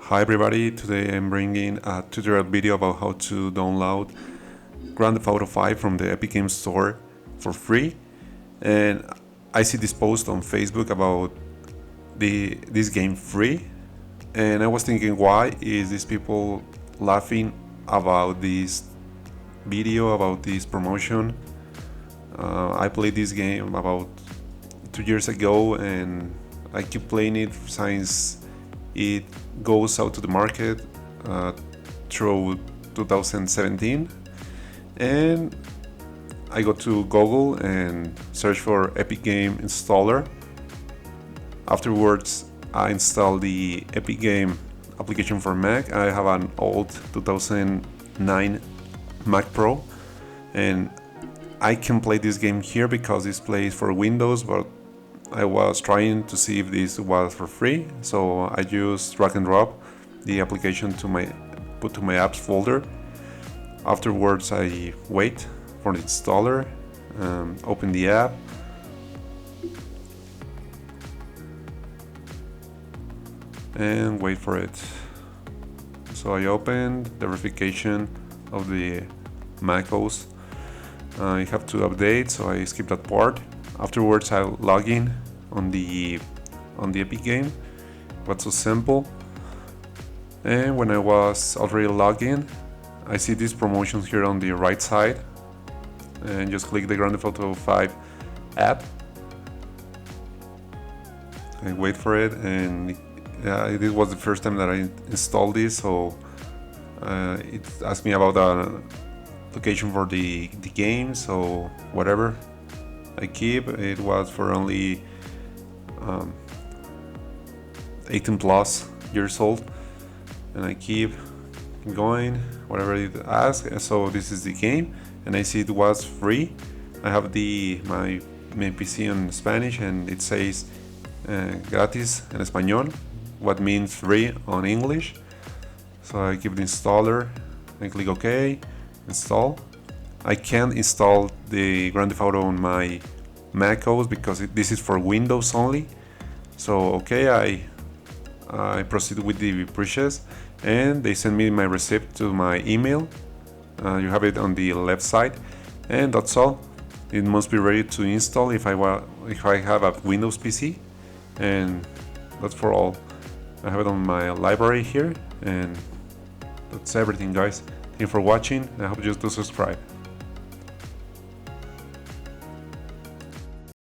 Hi everybody, today I'm bringing a tutorial video about how to download Grand Theft Auto 5 from the Epic Games Store for free. And I see this post on Facebook about this game free, and I was thinking, why is these people laughing about this video, about this promotion? I played this game about 2 years ago and I keep playing it since it goes out to the market through 2017, and I go to Google and search for Epic Game Installer. Afterwards, I install the Epic Game application for Mac. I have an old 2009 Mac Pro, and I can play this game here because this plays for Windows, but I was trying to see if this was for free, so I just drag and drop the application to my apps folder. Afterwards, I wait for the installer, open the app, and wait for it. So I opened the verification of the macOS. You have to update, so I skip that part. Afterwards, I log in on the Epic Game. It was so simple. And when I was already logged in, I see these promotions here on the right side, and just click the Grand Theft Auto 5 app. I wait for it, and this was the first time that I installed this, so it asked me about the location for the game, so whatever. I keep it. Was for only 18 plus years old, and I keep going whatever it asks. So this is the game, and I see it was free. I have my PC in Spanish, and it says gratis en español, what means free on English. So I keep the installer and click OK, install. I can't install the Grand Theft Auto on my Mac OS because this is for Windows only. So okay, I proceed with the purchase, and they send me my receipt to my email. You have it on the left side, and that's all. It must be ready to install if I have a Windows PC, and that's for all. I have it on my library here, and that's everything, guys. Thank you for watching. I hope you do subscribe.